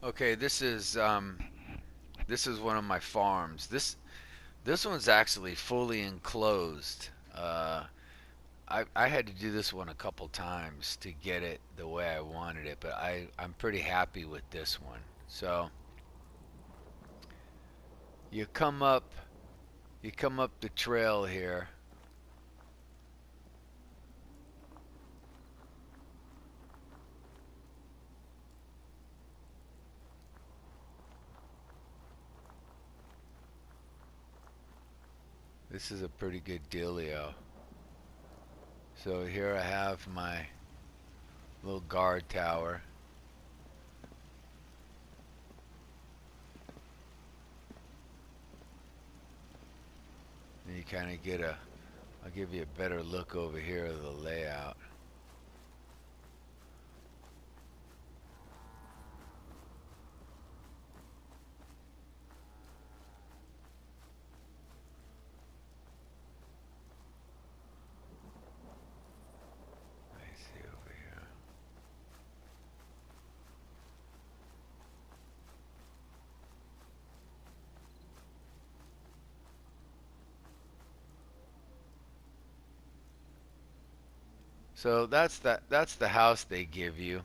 Okay, this is one of my farms. This one's actually fully enclosed. I had to do this one a couple times to get it the way I wanted it, but I'm pretty happy with this one. So you come up you come up the trail here. This is a pretty good dealio. So here I have my little guard tower. And you kind of get a I'll give you a better look over here of the layout. Let me see over here. So that's the house they give you.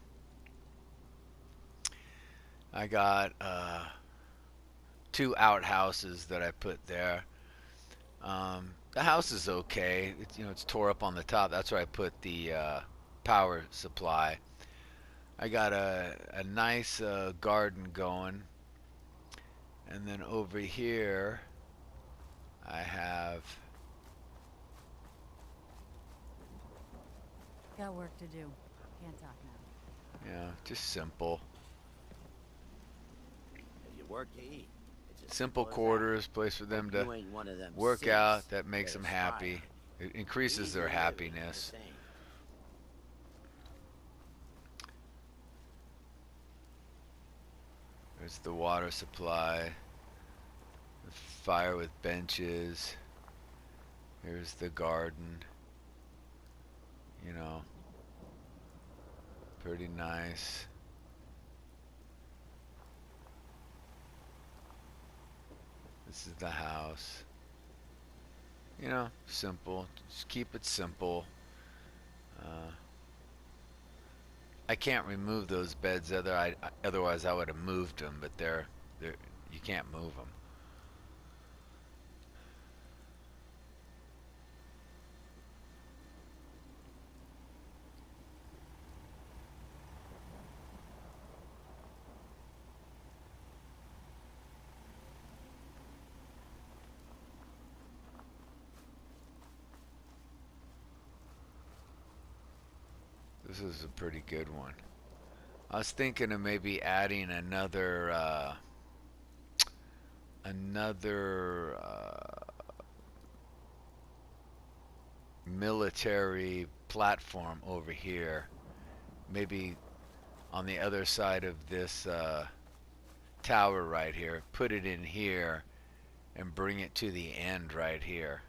I got two outhouses that I put there. The house is okay. It's tore up on the top. That's where I put the power supply. I got a nice garden going, and then over here I have Got work to do. Can't talk now. just simple, If you work, you eat. It's as simple simple as that. quarters, place for Hope them to you ain't one of them work simps out. That makes that them aspire. happy. It increases Easy their living, happiness. this ain't. There's the water supply, the fire with benches. Here's the garden. You know, pretty nice. This is the house. Simple. Just keep it simple. Uh, I can't remove those beds. Otherwise, I would have moved them. But they're you can't move them. This is a pretty good one. I was thinking of maybe adding another military platform over here. Maybe on the other side of this tower right here. Put it in here and bring it to the end right here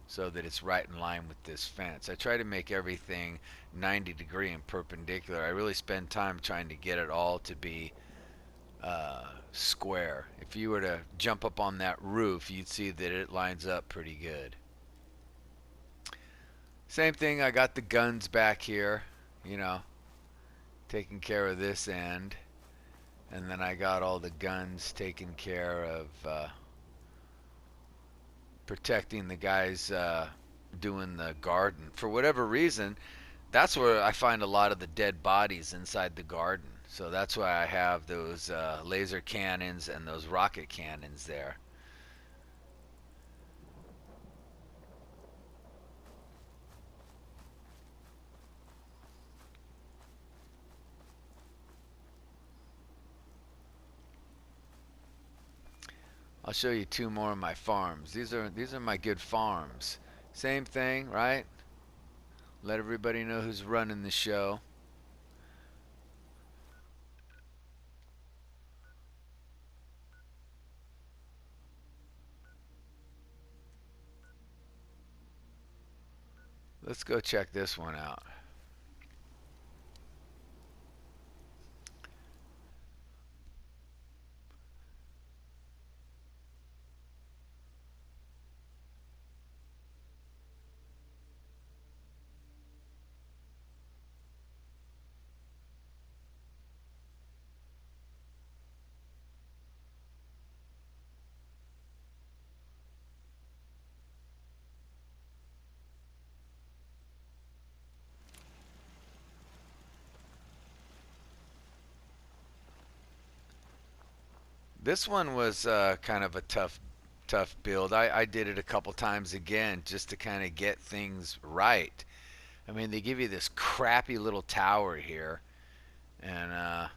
so that it's right in line with this fence. I try to make everything 90-degree and perpendicular. I really spend time trying to get it all to be square. If you were to jump up on that roof, you'd see that it lines up pretty good. Same thing, I got the guns back here, you know, taking care of this end. And then I got all the guns taken care of, protecting the guys doing the garden. For whatever reason, that's where I find a lot of the dead bodies inside the garden. So that's why I have those laser cannons and those rocket cannons there. I'll show you two more of my farms. These are my good farms. Same thing, right? Let everybody know who's running the show. Let's go check this one out. This one was kind of a tough build. I did it a couple times again just to kind of get things right. I mean, they give you this crappy little tower here, and I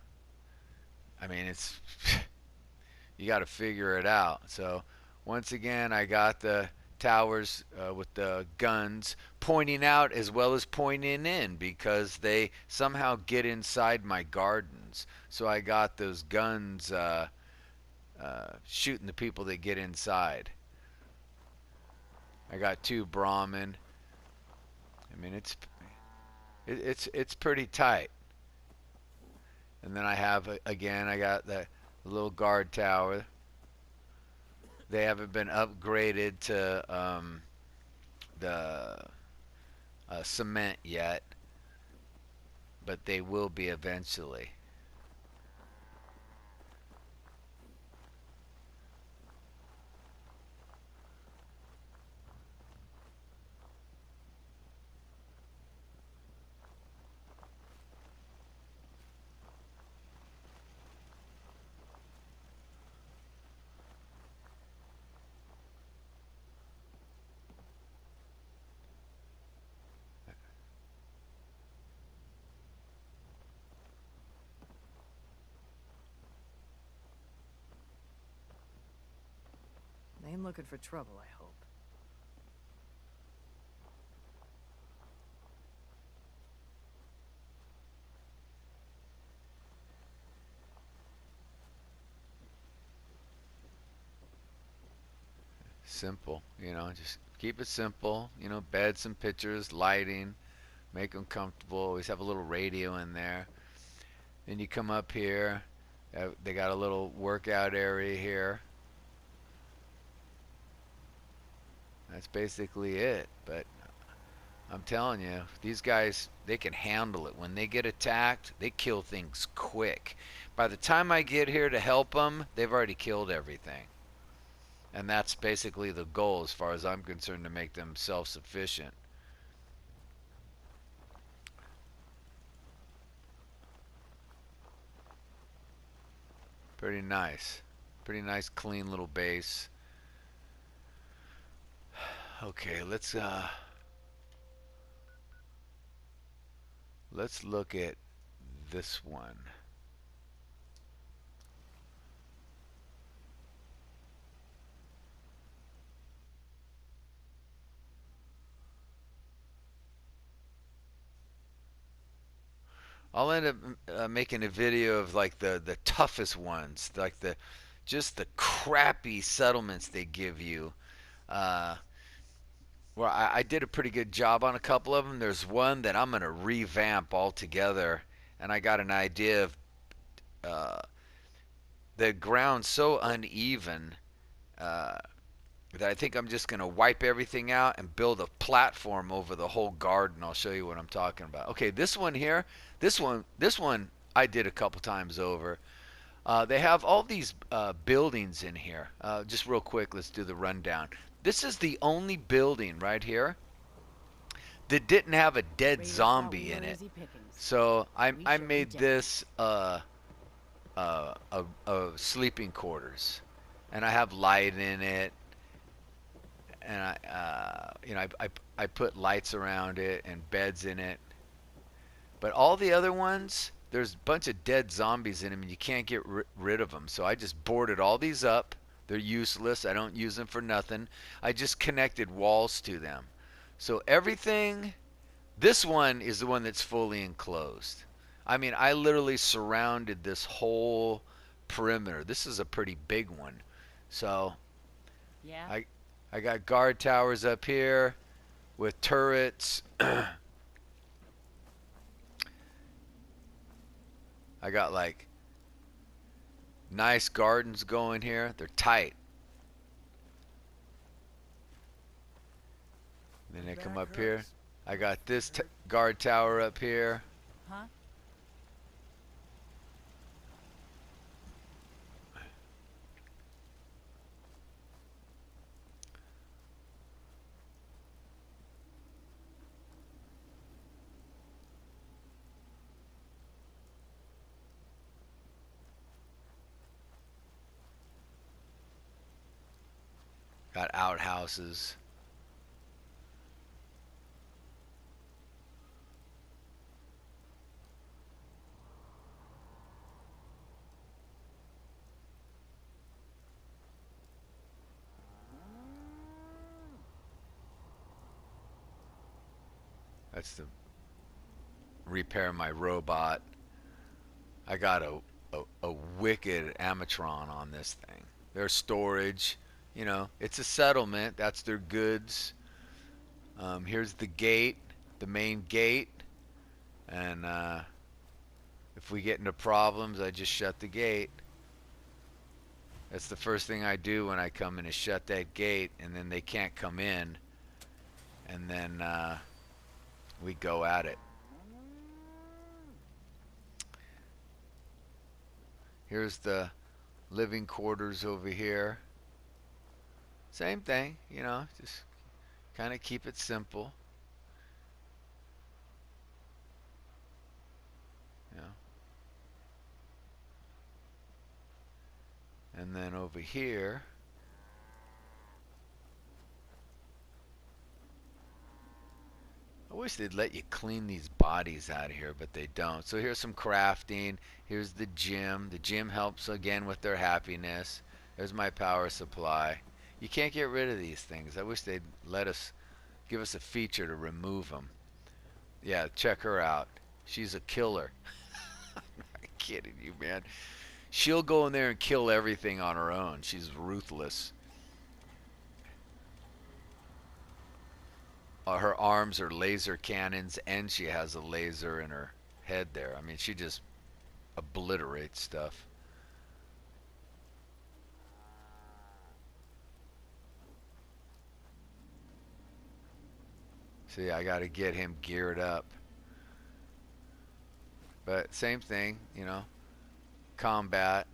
mean, it's you got to figure it out. So once again, I got the towers with the guns pointing out as well as pointing in because they somehow get inside my gardens. So I got those guns shooting the people that get inside. I got two Brahmin. I mean, it's pretty tight. And then I have again, I got the little guard tower. They haven't been upgraded to the cement yet, but they will be eventually. They ain't looking for trouble, I hope. Simple, just keep it simple. Beds and pictures, lighting, make them comfortable. Always have a little radio in there. Then you come up here. They got a little workout area here. That's basically it. But I'm telling you, these guys, they can handle it. When they get attacked, they kill things quick. By the time I get here to help them, they've already killed everything. And that's basically the goal, as far as I'm concerned, to make them self-sufficient. Pretty nice. Pretty nice, clean little base. Okay, let's look at this one. I'll end up making a video of like the toughest ones, like the just the crappy settlements they give you. Uh, well, I did a pretty good job on a couple of them. There's one that I'm gonna revamp altogether, and I got an idea of uh, the ground so uneven uh, that I think I'm just gonna wipe everything out and build a platform over the whole garden. I'll show you what I'm talking about. Okay, this one here, this one I did a couple times over. They have all these buildings in here. Just real quick, let's do the rundown. This is the only building right here that didn't have a dead Raiders got zombie in real it. easy pickings. So I We I should made reject them. this a sleeping quarters, and I have light in it, and I put lights around it and beds in it. But all the other ones, there's a bunch of dead zombies in them, and you can't get rid of them. So I just boarded all these up. They're useless. I don't use them for nothing. I just connected walls to them. So everything, this one is the one that's fully enclosed. I mean, I literally surrounded this whole perimeter. This is a pretty big one. So Yeah? I I got guard towers up here with turrets. I got like nice gardens going here. They're tight. Then they come Back up here. hurts. I got this guard tower up here. Huh? Got outhouses. That's to repair my robot. I got a wicked Amatron on this thing. Their storage, it's a settlement. That's their goods. Here's the gate, the main gate. And if we get into problems, I just shut the gate. That's the first thing I do when I come in is shut that gate, and then they can't come in. And then we go at it. Here's the living quarters over here. Same thing, just kind of keep it simple. You know. And then over here, I wish they'd let you clean these bodies out of here, but they don't. So here's some crafting. Here's the gym. The gym helps again with their happiness. There's my power supply. You can't get rid of these things. I wish they'd let us give us a feature to remove them. Yeah, check her out. She's a killer. I'm not kidding you, man. She'll go in there and kill everything on her own. She's ruthless. Her arms are laser cannons, and she has a laser in her head there. I mean, she just obliterates stuff. See, I got to get him geared up. But same thing, combat.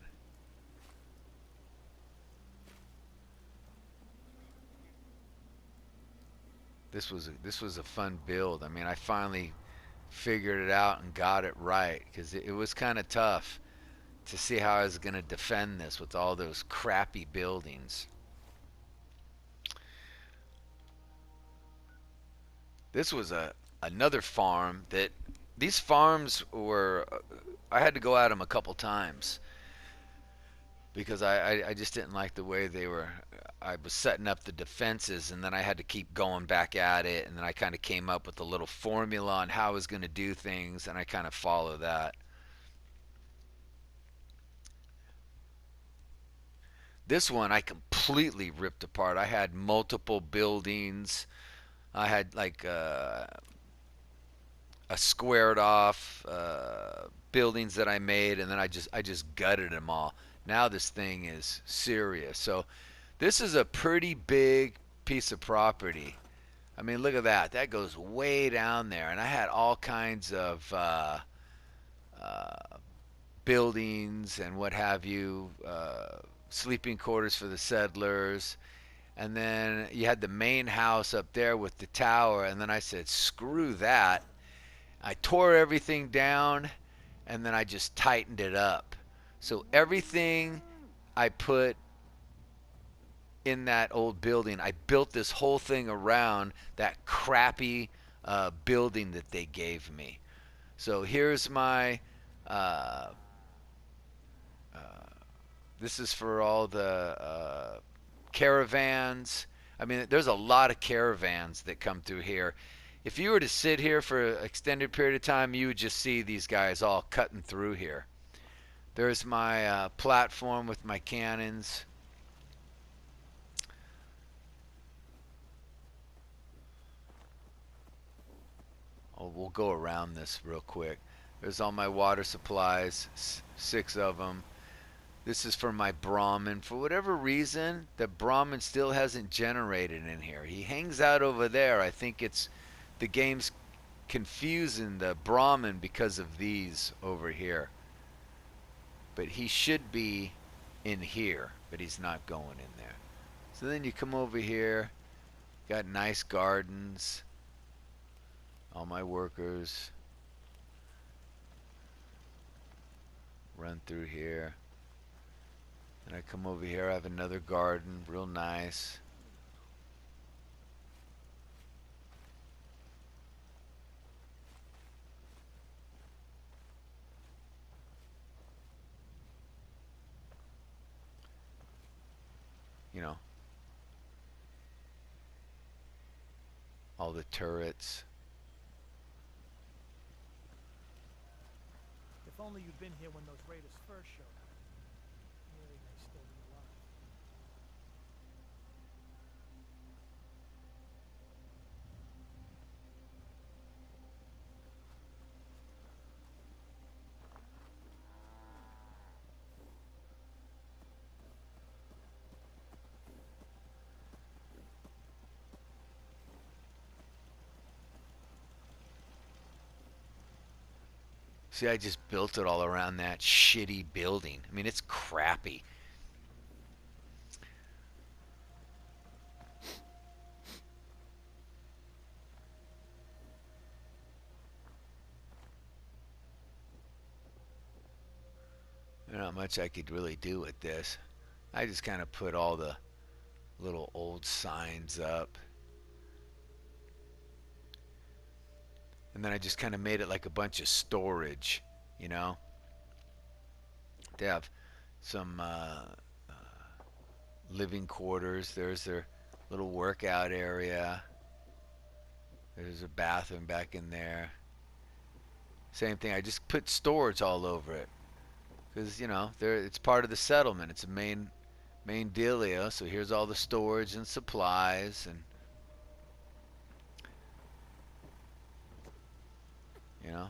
This was a fun build. I mean, I finally figured it out and got it right because it was kind of tough to see how I was going to defend this with all those crappy buildings. This was another farm that these farms were I had to go at them a couple times because I just didn't like the way they were. I was setting up the defenses and then I had to keep going back at it, and then I kind of came up with a little formula on how I was going to do things, and I kind of follow that. This one I completely ripped apart. I had multiple buildings. I had like a squared off buildings that I made, and then I just gutted them all. Now this thing is serious. So this is a pretty big piece of property. I mean, look at that. That goes way down there, and I had all kinds of uh, buildings and what have you, sleeping quarters for the settlers. And then you had the main house up there with the tower, and then I said, screw that. I tore everything down and then I just tightened it up. So everything I put in that old building, I built this whole thing around that crappy building that they gave me. So here's my. Uh, uh, this is for all the caravans. I mean, there's a lot of caravans that come through here. If you were to sit here for an extended period of time, you would just see these guys all cutting through here. There's my platform with my cannons. Oh, we'll go around this real quick. There's all my water supplies, 6 of them. This is for my Brahmin. For whatever reason, the Brahmin still hasn't generated in here. He hangs out over there. I think it's the game's confusing the Brahmin because of these over here. But he should be in here, but he's not going in there. So then you come over here, got nice gardens, all my workers run through here. And I come over here, I have another garden, real nice. you know, all the turrets. If only you'd been here when those raiders first showed up. Mary may still be alive. See, I just built it all around that shitty building. I mean, it's crappy. There's not much I could really do with this. I just kind of put all the little old signs up. And then I just kind of made it like a bunch of storage, you know? They have some living quarters. There's their little workout area. There's a bathroom back in there. Same thing. I just put storage all over it because you know it's part of the settlement. It's a main dealio. So here's all the storage and supplies and you know.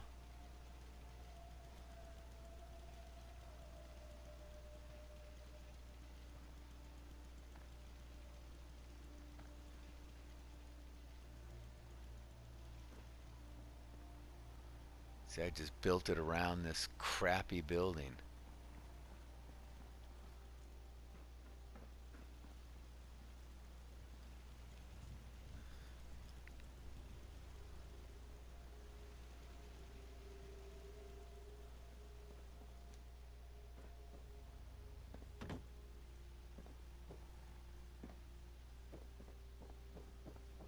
See, I just built it around this crappy building.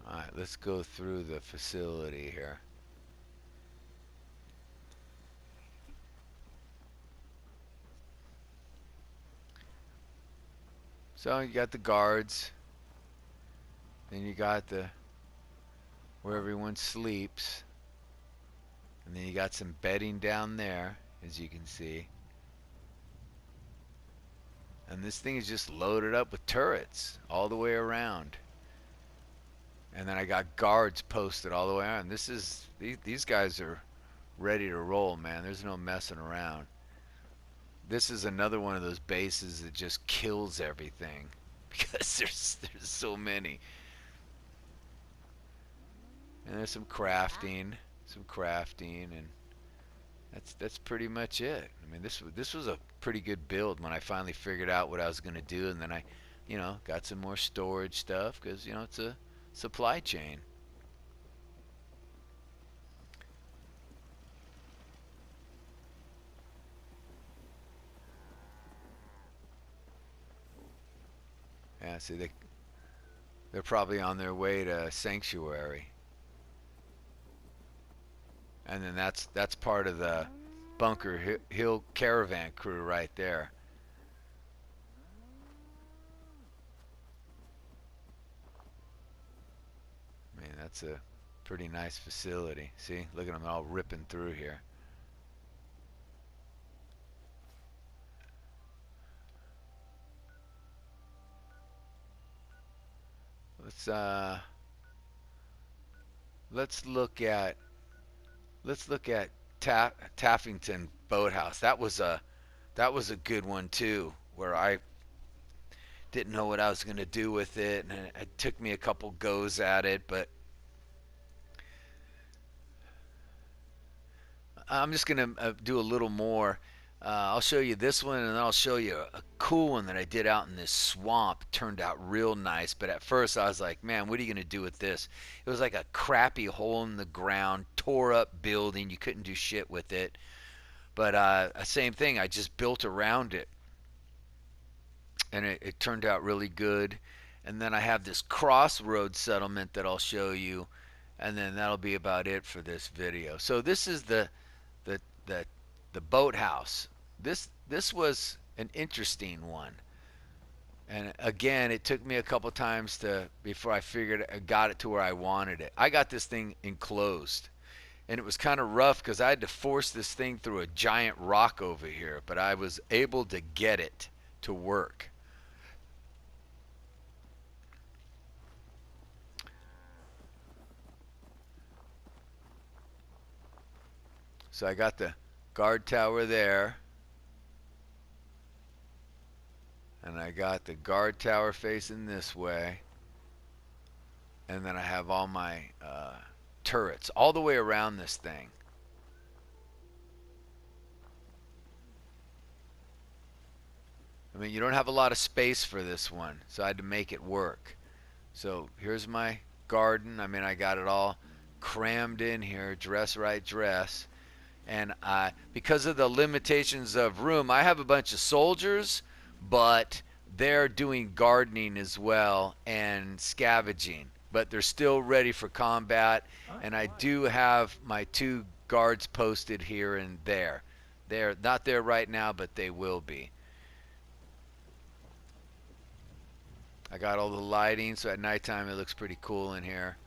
All right, let's go through the facility here. So you got the guards, then you got the where everyone sleeps, and then you got some bedding down there, as you can see. And this thing is just loaded up with turrets all the way around. And then I got guards posted all the way around. These guys are ready to roll, man. There's no messing around. This is another one of those bases that just kills everything because there's so many. And there's some crafting, and that's pretty much it. I mean, this was a pretty good build when I finally figured out what I was gonna do, and then I, you know, got some more storage stuff because you know it's a supply chain. Yeah, see they're probably on their way to Sanctuary, and then that's part of the Bunker Hill caravan crew right there. I mean, that's a pretty nice facility. See, look at them all ripping through here. Let's uh let's look at let's look at Taffington Boathouse. That was a good one too, where I didn't know what I was gonna do with it, and it took me a couple goes at it, but I'm just gonna do a little more. I'll show you this one, and then I'll show you a cool one that I did out in this swamp. It turned out real nice, but at first I was like, man, what are you gonna do with this? It was like a crappy hole in the ground, tore up building. You couldn't do shit with it. But same thing. I just built around it, and it turned out really good. And then I have this crossroad settlement that I'll show you, and then that'll be about it for this video. So this is the the the boathouse. This was an interesting one, And again, it took me a couple times to before I got it to where I wanted it. I got this thing enclosed, and it was kind of rough because I had to force this thing through a giant rock over here, but I was able to get it to work. So I got the guard tower there, and I got the guard tower facing this way, and then I have all my turrets all the way around this thing. I mean, you don't have a lot of space for this one, so I had to make it work. So here's my garden. I mean, I got it all crammed in here, dress right dress. And because of the limitations of room, I have a bunch of soldiers, but they're doing gardening as well and scavenging. But they're still ready for combat, and I do have my two guards posted here and there. They're not there right now, but they will be. I got all the lighting, so at nighttime it looks pretty cool in here.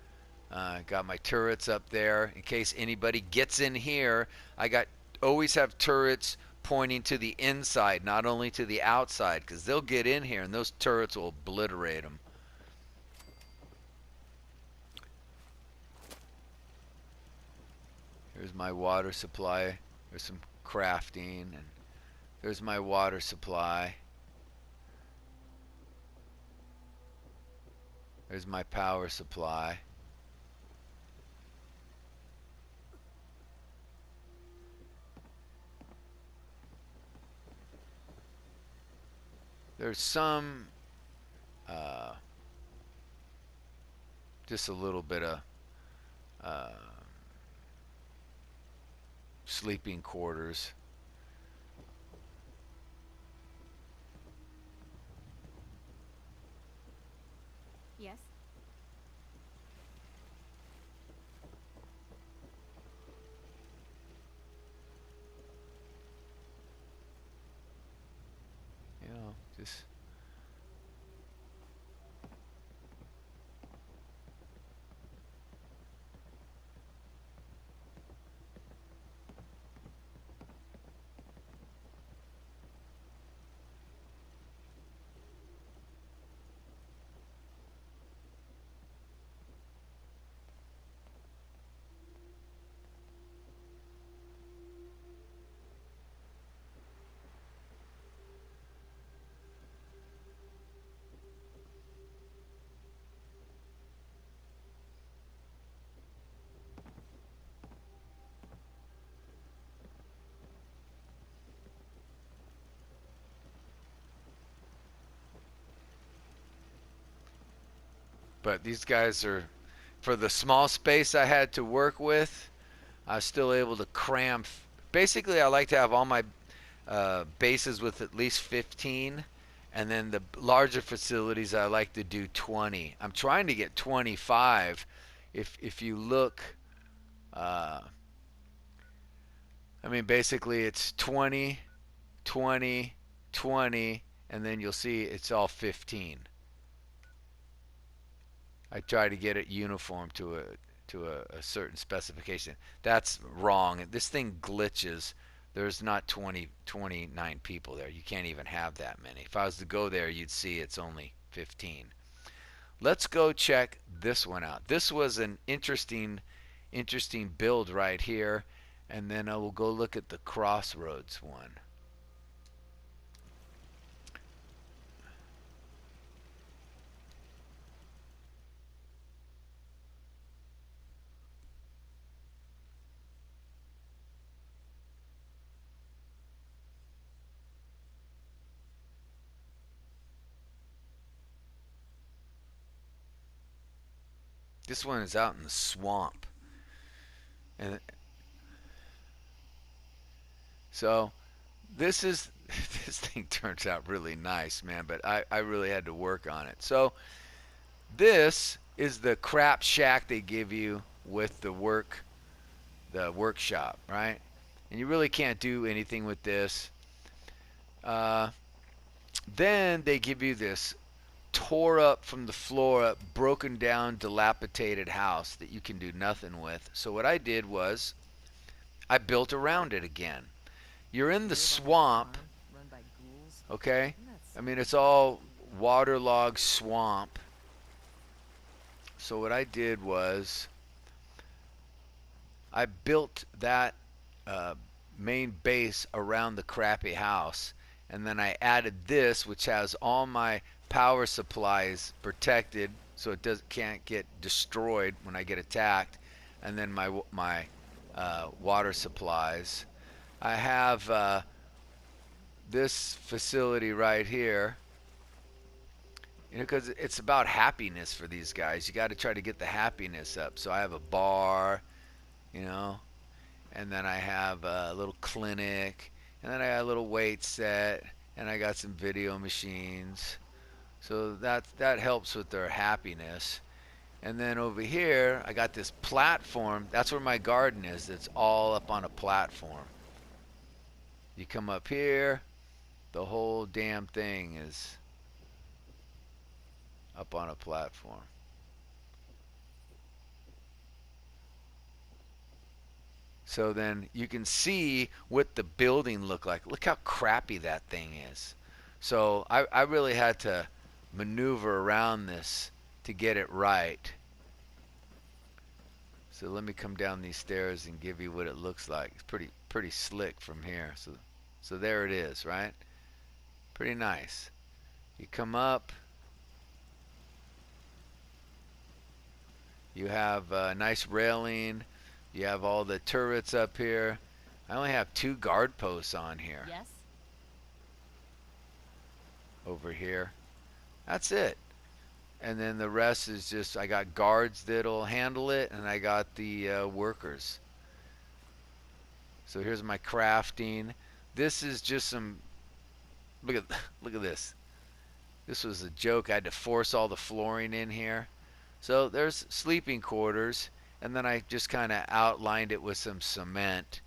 Got my turrets up there in case anybody gets in here. I got always have turrets pointing to the inside, not only to the outside, because they'll get in here and those turrets will obliterate them. Here's my water supply. There's some crafting, and there's my water supply. There's my power supply. There's some, uh, just a little bit of uh, sleeping quarters. Yes. You know, just but these guys are, for the small space I had to work with, I was still able to cram. Basically, I like to have all my bases with at least 15, and then the larger facilities I like to do 20. I'm trying to get 25. If you look, uh, I mean, basically it's 20, 20, 20, and then you'll see it's all 15. I try to get it uniform to a certain specification. That's wrong. This thing glitches. There's not 29 people there. You can't even have that many. If I was to go there, you'd see it's only 15. Let's go check this one out. This was an interesting build right here, and then I will go look at the Crossroads one. This one is out in the swamp. And so this is this thing turns out really nice, man, but I really had to work on it. So this is the crap shack they give you with the workshop, right? And you really can't do anything with this. Uh, Then they give you this tore up from the floor up, broken down, dilapidated house that you can do nothing with. So what I did was I built around it again. You're in the You live on like a swamp, farm run by ghouls? okay? Doesn't that I sound mean, it's creepy? all waterlogged swamp. So what I did was I built that uh, main base around the crappy house, and then I added this, which has all my power supplies protected, so it can't get destroyed when I get attacked, and then my water supplies. I have this facility right here, because it's about happiness for these guys. You got to try to get the happiness up. So I have a bar, you know, and then I have a little clinic, and then I got a little weight set, and I got some video machines. So that helps with their happiness. And then over here, I got this platform. That's where my garden is. It's all up on a platform. You come up here, the whole damn thing is up on a platform. So then you can see what the building looked like. Look how crappy that thing is. So I really had to maneuver around this to get it right. So let me come down these stairs and give you what it looks like. It's pretty slick from here. So there it is, right? Pretty nice. You come up. You have a nice railing. You have all the turrets up here. I only have 2 guard posts on here. Yes? Over here. That's it. And then the rest is just, I got guards that'll handle it, and I got the workers. So here's my crafting. This is just some, look at look at this. This was a joke. I had to force all the flooring in here. So there's sleeping quarters, and then I just kind of outlined it with some cement,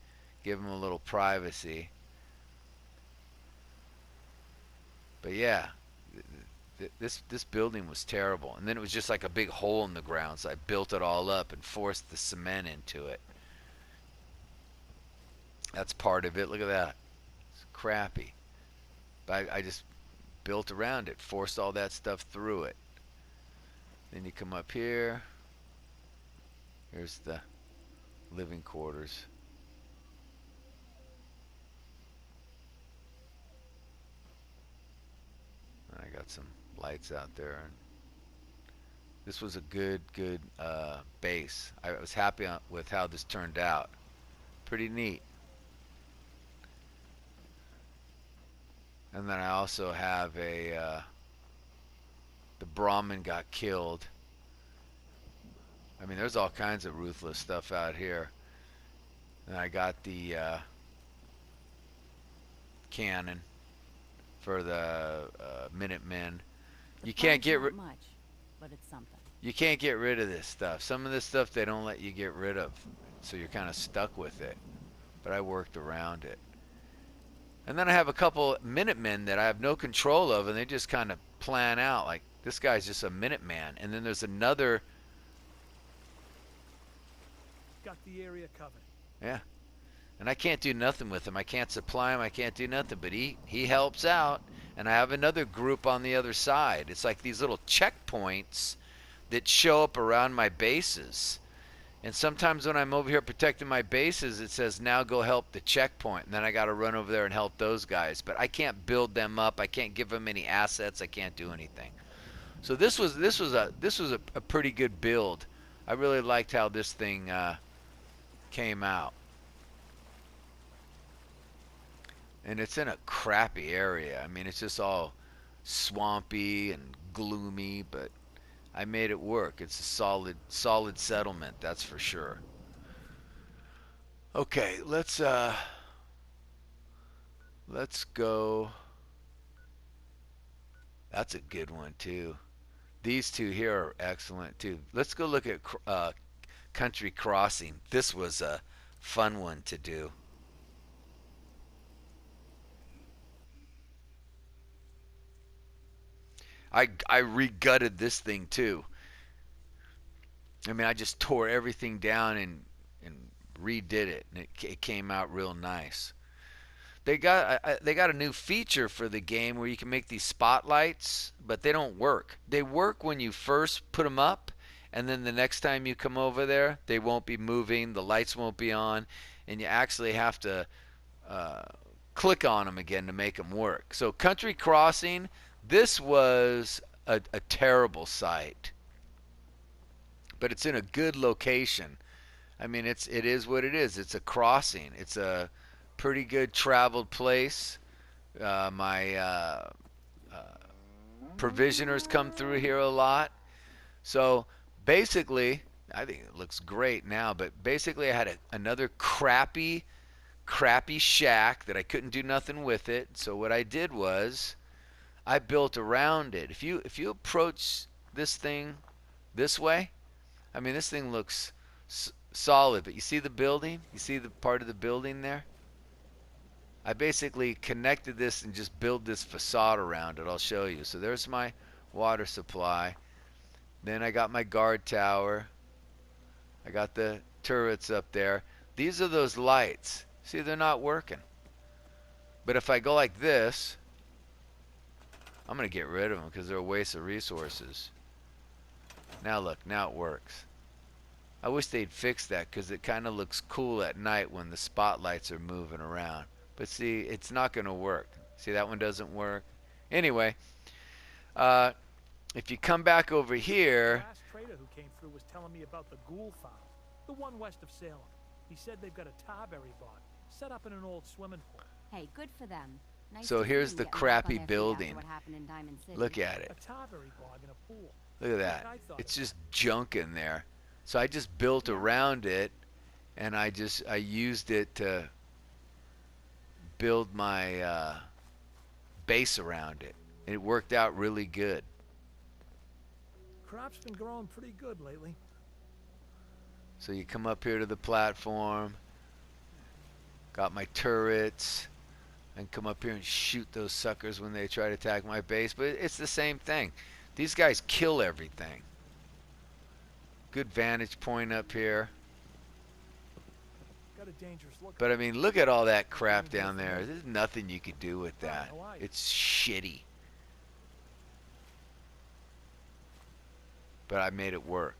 give them a little privacy. But yeah, this building was terrible, and then it was just like a big hole in the ground. So I built it all up and forced the cement into it. That's part of it. Look at that. It's crappy, but I just built around it, forced all that stuff through it. Then you come up here. Here's the living quarters. I got some lights out there. This was a good base. I was happy with how this turned out. Pretty neat. And then I also have the Brahmin got killed. I mean, there's all kinds of ruthless stuff out here. And I got the cannon for the Minutemen. The You can't fun's get not much, but it's something. you can't get rid of this stuff. Some of this stuff they don't let you get rid of, so you're kind of stuck with it. But I worked around it. And then I have a couple Minutemen that I have no control of, and they just kind of plan out. Like, this guy's just a Minuteman. And then there's another. Got the area covered. Yeah. And I can't do nothing with him. I can't supply him. I can't do nothing. But he helps out. And I have another group on the other side. It's like these little checkpoints that show up around my bases. And sometimes when I'm over here protecting my bases, it says, now go help the checkpoint. And then I got to run over there and help those guys. But I can't build them up. I can't give them any assets. I can't do anything. So this was a pretty good build. I really liked how this thing came out. And it's in a crappy area. I mean, it's just all swampy and gloomy, but I made it work. It's a solid settlement, that's for sure. Okay, let's go. That's a good one too. These two here are excellent too. Let's go look at Country Crossing. This was a fun one to do. I re-gutted this thing too. I mean, I just tore everything down and redid it, and it came out real nice. They got a new feature for the game where you can make these spotlights, but they don't work. They work when you first put them up, and then the next time you come over there, they won't be moving, the lights won't be on, and you actually have to uh, click on them again to make them work. So Country Crossing, this was a terrible site, but it's in a good location. I mean, it is what it is. It's a crossing. It's a pretty good traveled place. My provisioners come through here a lot. So basically, I think it looks great now. But basically, I had another crappy shack that I couldn't do nothing with it. So what I did was I built around it. If you approach this thing this way, I mean, this thing looks solid, but you see the building? You see the part of the building there? I basically connected this and just built this facade around it. I'll show you. So there's my water supply. Then I got my guard tower. I got the turrets up there. These are those lights. See, they're not working. But if I go like this, I'm going to get rid of them because they're a waste of resources. Now look, now it works. I wish they'd fix that because it kind of looks cool at night when the spotlights are moving around. But see, it's not going to work. See, that one doesn't work. Anyway, if you come back over The here, last trader who came through was telling me about the ghoul farm, the one west of Salem. He said they've got a tarberry bog set up in an old swimming pool. Hey, good for them. Nice so to see here's them the getting back on crappy their feet after building. what happened in Diamond City. Look at it. A tarberry bog in a pool. Look at that. I thought It's of just junk in there. So I just built around it, and I used it to build my base around it. And it worked out really good. Crop's been growing pretty good lately. So you come up here to the platform, got my turrets, and come up here and shoot those suckers when they try to attack my base. But it's the same thing. These guys kill everything. Good vantage point up here. Got a dangerous look. But I mean, look at all that crap down there. There's nothing you could do with that. It's shitty. But I made it work.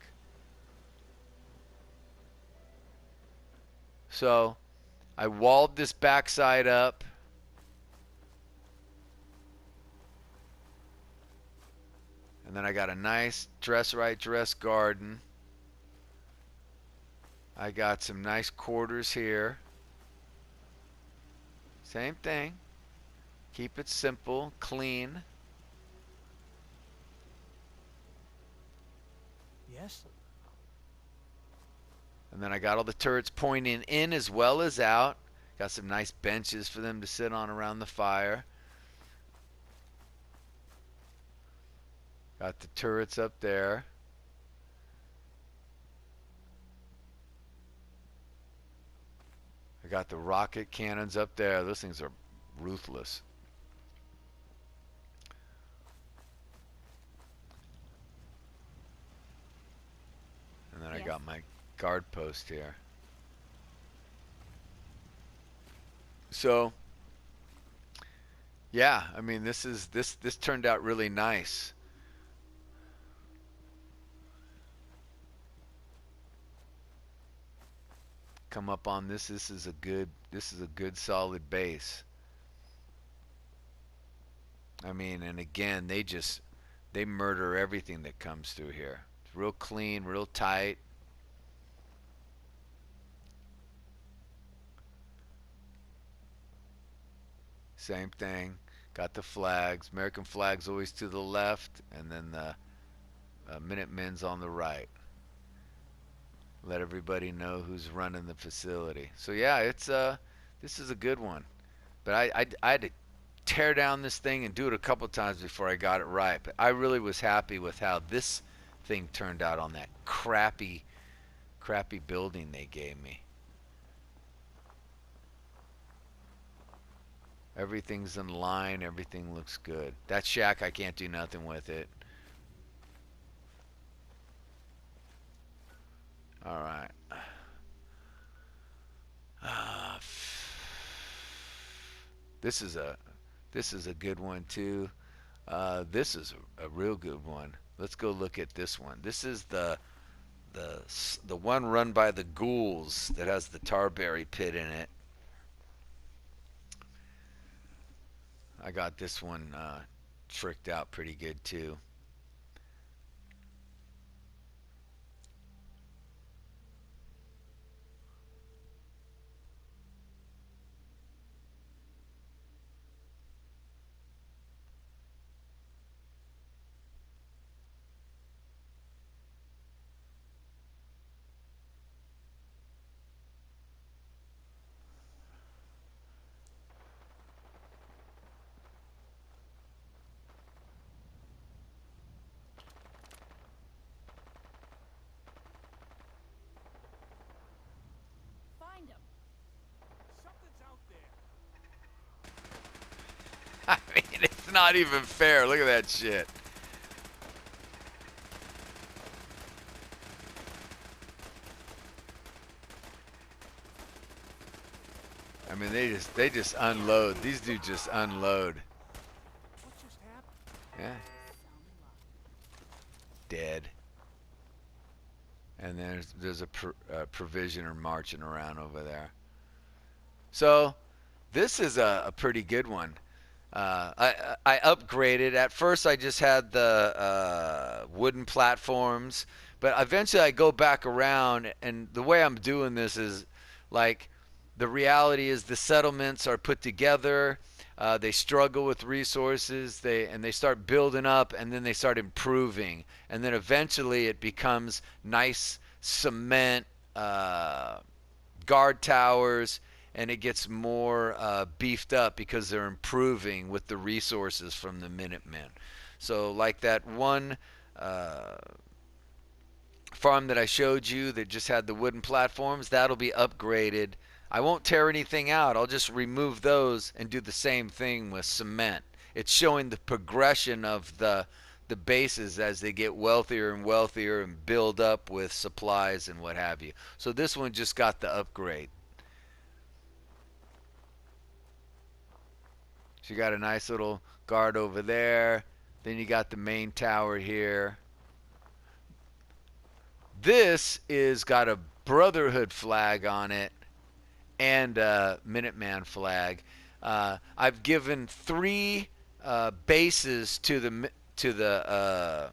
So I walled this backside up. And then I got a nice dress garden. I got some nice quarters here. Same thing. Keep it simple, clean. Yes? And then I got all the turrets pointing in as well as out. Got some nice benches for them to sit on around the fire. Got the turrets up there. I got the rocket cannons up there. Those things are ruthless. And then I got my guard post here. So, yeah, I mean, this turned out really nice. Come up on this. This is a good solid base. I mean, and again, they murder everything that comes through here. It's real clean, real tight. Same thing. Got the flags. American flag's always to the left, and then the Minutemen's on the right. Let everybody know who's running the facility. So yeah, this is a good one. But I had to tear down this thing and do it a couple times before I got it right. But I really was happy with how this thing turned out on that crappy building they gave me. Everything's in line. Everything looks good. That shack, I can't do nothing with it. All right. Uh, this is a good one too. This is a real good one. Let's go look at this one. This is the the one run by the ghouls that has the tarberry pit in it. I got this one tricked out pretty good too. Find him. Something's out there. I mean, it's not even fair. Look at that shit. I mean, they just unload. These dudes just unload. What just happened? Yeah, dead. And there's a provisioner marching around over there. So this is a pretty good one. I upgraded. At first, I just had the wooden platforms, but eventually I go back around, and the way I'm doing this is like the reality is the settlements are put together. They struggle with resources. They start building up, and then they start improving, and then eventually it becomes nice cement guard towers, and it gets more beefed up because they're improving with the resources from the Minutemen. So, like that one farm that I showed you that just had the wooden platforms, that'll be upgraded. I won't tear anything out. I'll just remove those and do the same thing with cement. It's showing the progression of the bases as they get wealthier and wealthier and build up with supplies and what have you. So this one just got the upgrade. So you got a nice little guard over there. Then you got the main tower here. This is got a Brotherhood flag on it and a Minuteman flag. I've given 3 bases to the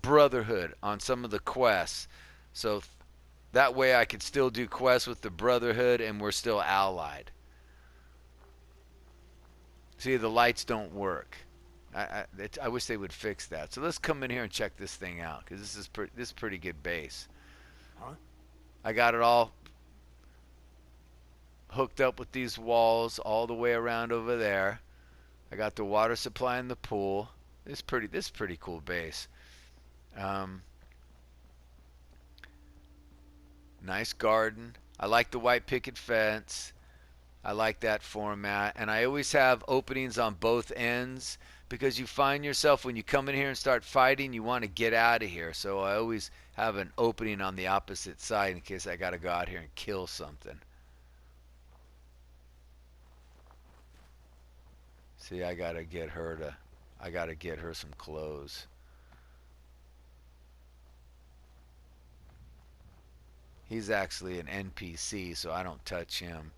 Brotherhood on some of the quests, so that way I could still do quests with the Brotherhood and we're still allied. See, the lights don't work. I wish they would fix that. So let's come in here and check this thing out, because this is pretty good base. Huh? I got it all hooked up with these walls all the way around over there. I got the water supply in the pool. This is pretty cool base. Nice garden. I like the white picket fence. I like that format, and I always have openings on both ends, because you find yourself when you come in here and start fighting, you want to get out of here. So I always have an opening on the opposite side in case I got to go out here and kill something. See, I got to get her some clothes. He's actually an NPC, so I don't touch him.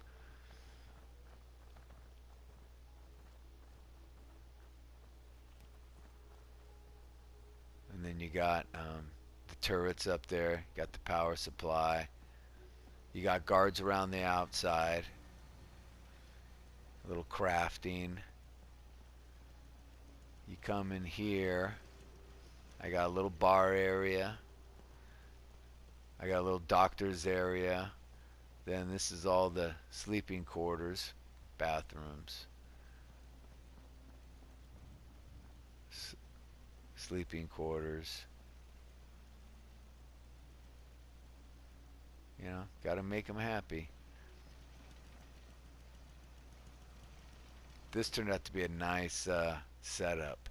And then you got the turrets up there. You got the power supply. You got guards around the outside. A little crafting. You come in here. I got a little bar area. I got a little doctor's area. Then this is all the sleeping quarters, bathrooms, sleeping quarters. You know, got to make them happy. this turned out to be a nice setup.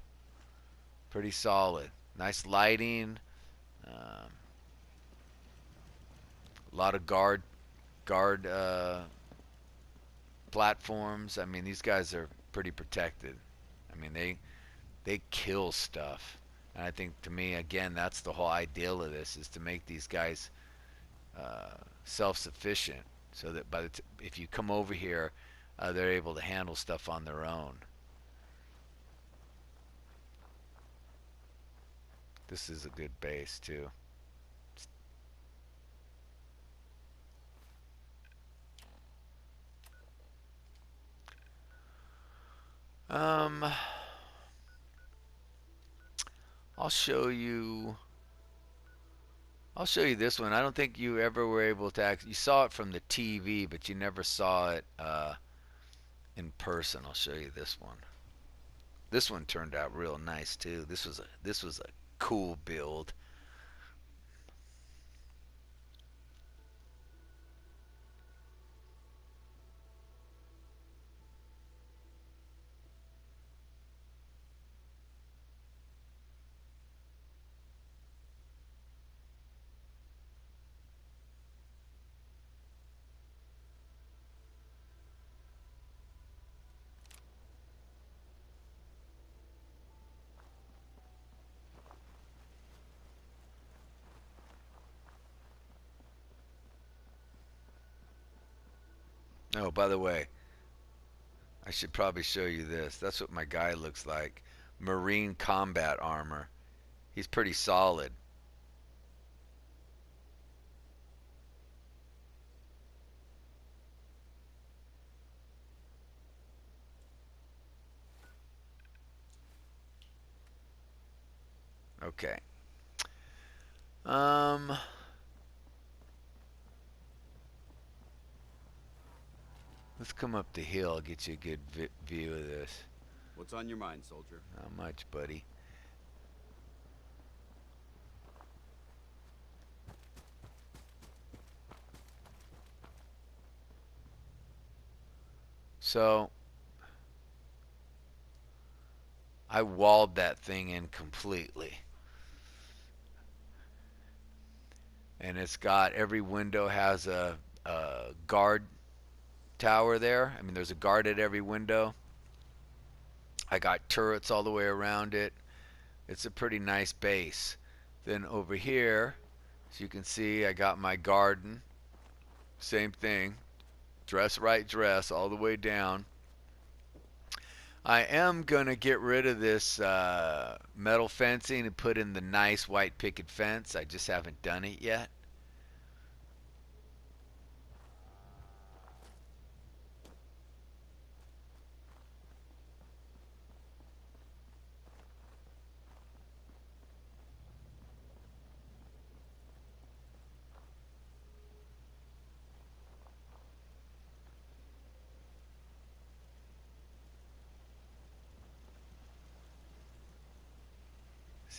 Pretty solid. Nice lighting. Um, a lot of guard platforms. I mean, these guys are pretty protected. I mean, they kill stuff. And I think to me, again, that's the whole ideal of this is to make these guys self-sufficient, so that if you come over here, they're able to handle stuff on their own. This is a good base too. Um, I'll show you. I'll show you this one. I don't think you ever were able to you saw it from the TV, but you never saw it in person. I'll show you this one. This one turned out real nice too. This was a cool build. Oh, by the way, I should probably show you this. That's what my guy looks like. Marine combat armor. He's pretty solid. Okay. Um, let's come up the hill. I'll get you a good view of this. What's on your mind, soldier? Not much, buddy. So, I walled that thing in completely. And it's got, every window has a guard tower there. I mean, there's a guard at every window. I got turrets all the way around it. It's a pretty nice base. Then over here, as you can see, I got my garden. Same thing. Dress right dress all the way down. I am going to get rid of this metal fencing and put in the nice white picket fence. I just haven't done it yet.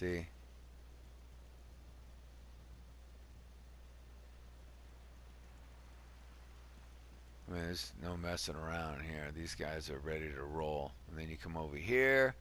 See? I mean, there's no messing around here. These guys are ready to roll. And then you come over here.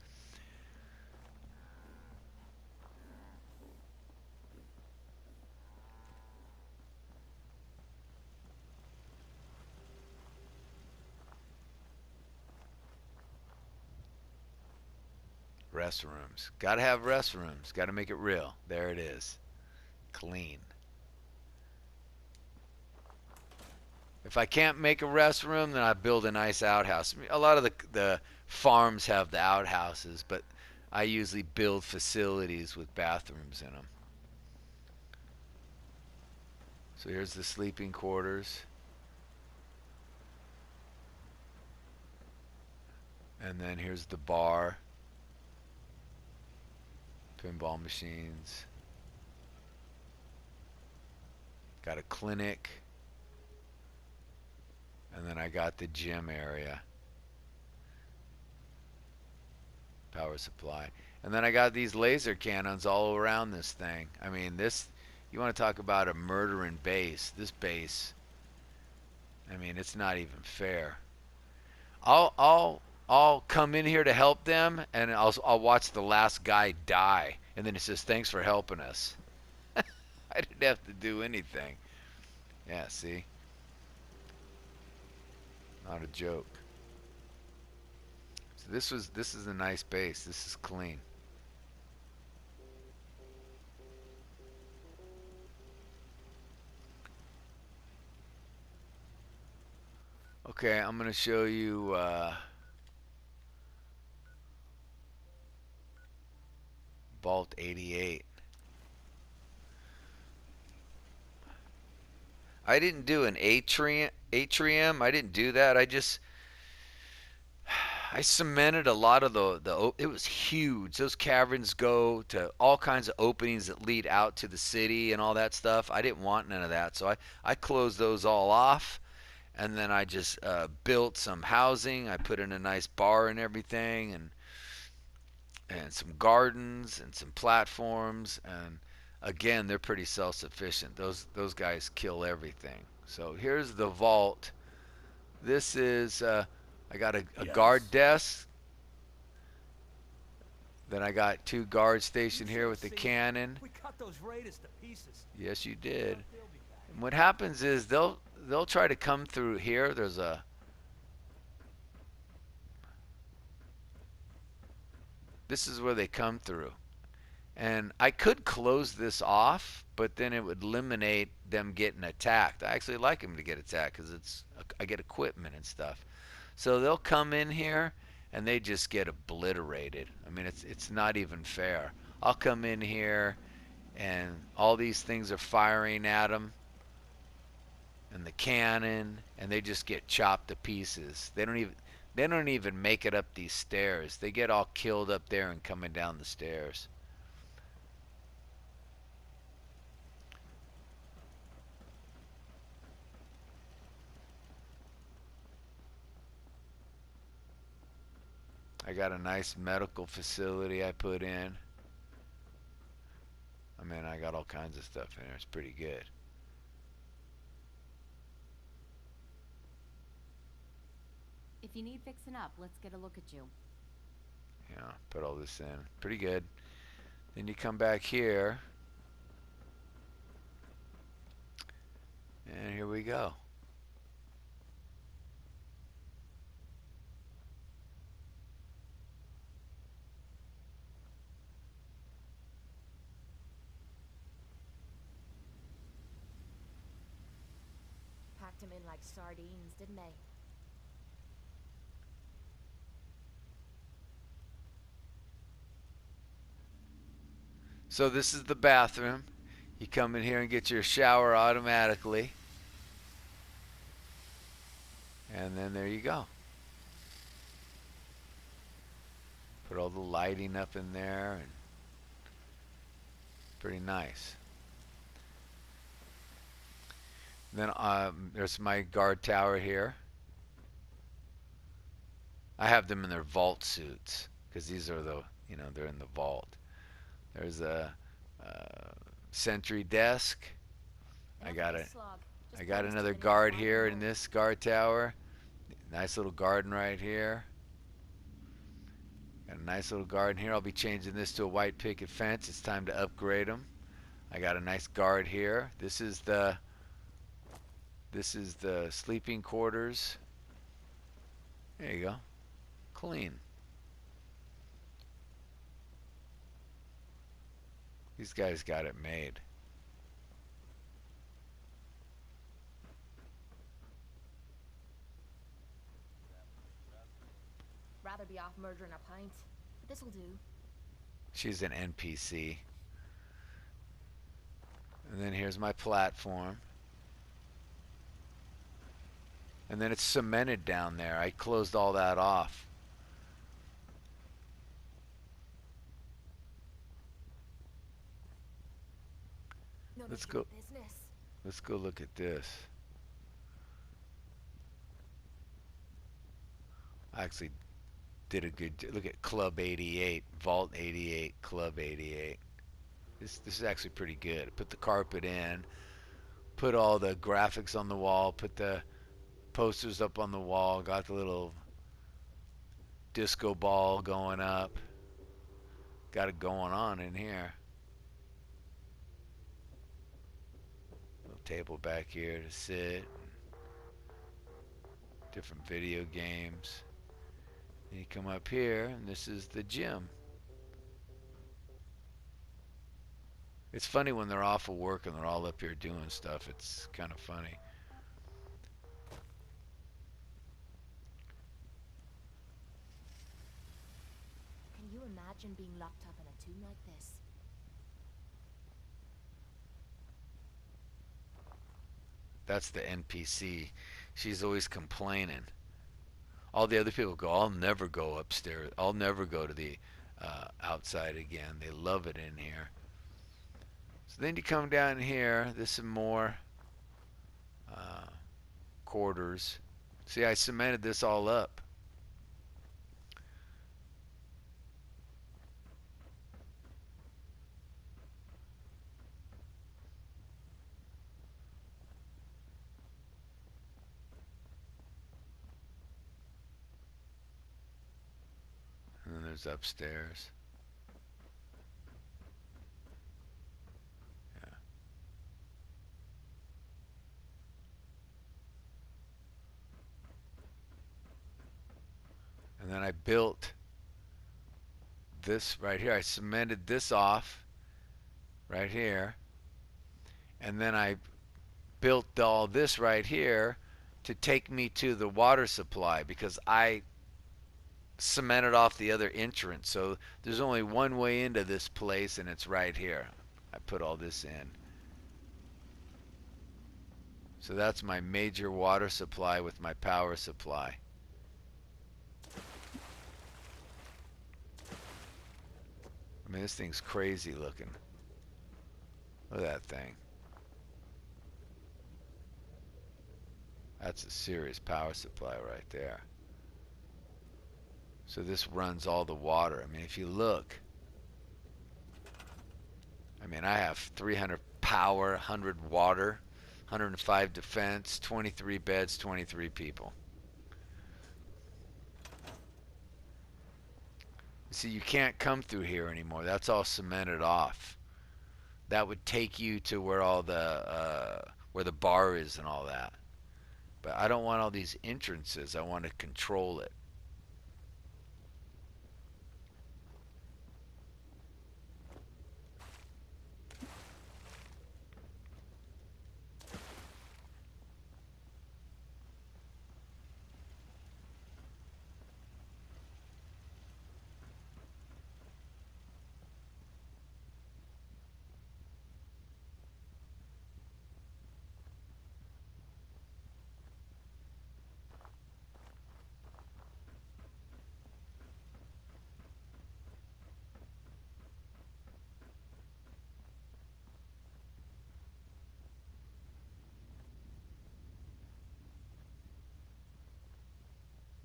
Restrooms. Gotta have restrooms. Gotta make it real. There it is. Clean. If I can't make a restroom, then I build a nice outhouse. A lot of the farms have the outhouses, but I usually build facilities with bathrooms in them. So here's the sleeping quarters. And then here's the bar. Pinball machines. Got a clinic. And then I got the gym area. Power supply. And then I got these laser cannons all around this thing. I mean, this, you want to talk about a murdering base. This base, I mean, it's not even fair. I'll I'll come in here to help them, and I'll watch the last guy die, and then it says thanks for helping us. I didn't have to do anything. Yeah, see, not a joke. So this is a nice base. This is clean. Okay, I'm gonna show you Vault 88. I didn't do an atrium. I didn't do that. I cemented a lot of the it was huge. Those caverns go to all kinds of openings that lead out to the city and all that stuff. I didn't want none of that, so I closed those all off, and then I just built some housing. I put in a nice bar and everything, and some gardens and some platforms, and again, they're pretty self-sufficient. Those guys kill everything. So here's the vault. This is I got a guard desk. Then I got two guards stationed here with the cannon. We cut those raiders to pieces. Yes, you did. And what happens is they'll try to come through here. This is where they come through. And I could close this off, but then it would eliminate them getting attacked. I actually like them to get attacked because I get equipment and stuff. So they'll come in here and they just get obliterated. I mean, it's not even fair. I'll come in here and all these things are firing at them, and the cannon, and they just get chopped to pieces. They don't even make it up these stairs. They get all killed up there and coming down the stairs. I got a nice medical facility I put in. I mean, I got all kinds of stuff in there. It's pretty good. If you need fixing up, let's get a look at you. Yeah, put all this in. Pretty good. Then you come back here. And here we go. Packed them in like sardines, didn't they? So this is the bathroom. You come in here and get your shower automatically. And then there you go. Put all the lighting up in there, and pretty nice. Then there's my guard tower here. I have them in their vault suits because these are they're in the vault. There's a sentry desk. I got another guard here in this guard tower. Nice little garden right here. Got a nice little garden here. I'll be changing this to a white picket fence. It's time to upgrade them. I got a nice guard here. This is the sleeping quarters. There you go. Clean. These guys got it made. Rather be off murdering a pint. But this'll do. She's an NPC. And then here's my platform. And then it's cemented down there. I closed all that off. Let's go. Let's go look at this. I actually did a good look at Club 88, Vault 88, Club 88. This is actually pretty good. Put the carpet in, put all the graphics on the wall, put the posters up on the wall, got the little disco ball going up. Got it going on in here. Little table back here to sit. Different video games. And you come up here, and this is the gym. It's funny when they're off of work and they're all up here doing stuff. It's kind of funny. Can you imagine being locked up in a tomb like this? That's the NPC. She's always complaining. All the other people go, I'll never go upstairs. I'll never go to the outside again. They love it in here. So then you come down here. There's some more quarters. See, I cemented this all up. And then there's upstairs. Yeah. And then I built this right here. I cemented this off right here. And then I built all this right here to take me to the water supply because I cemented off the other entrance. So there's only one way into this place, and it's right here. I put all this in. So that's my major water supply with my power supply. I mean, this thing's crazy looking. Look at that thing. That's a serious power supply right there. So this runs all the water. I mean, if you look, I mean, I have 300 power, 100 water, 105 defense, 23 beds, 23 people. See, you can't come through here anymore. That's all cemented off. That would take you to where all the where the bar is and all that. But I don't want all these entrances. I want to control it.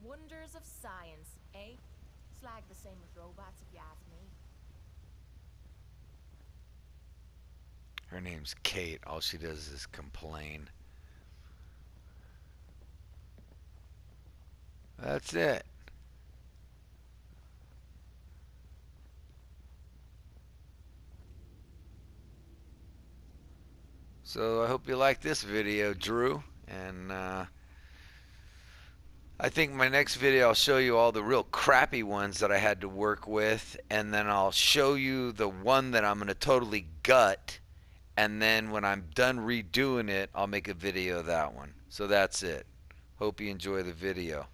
Wonders of science, eh? Slag the same with robots, if you ask me. Her name's Kate. All she does is complain. That's it. So I hope you like this video, Drew. And I think my next video I'll show you all the real crappy ones that I had to work with. And then I'll show you the one that I'm going to totally gut. And then when I'm done redoing it, I'll make a video of that one. So that's it. Hope you enjoy the video.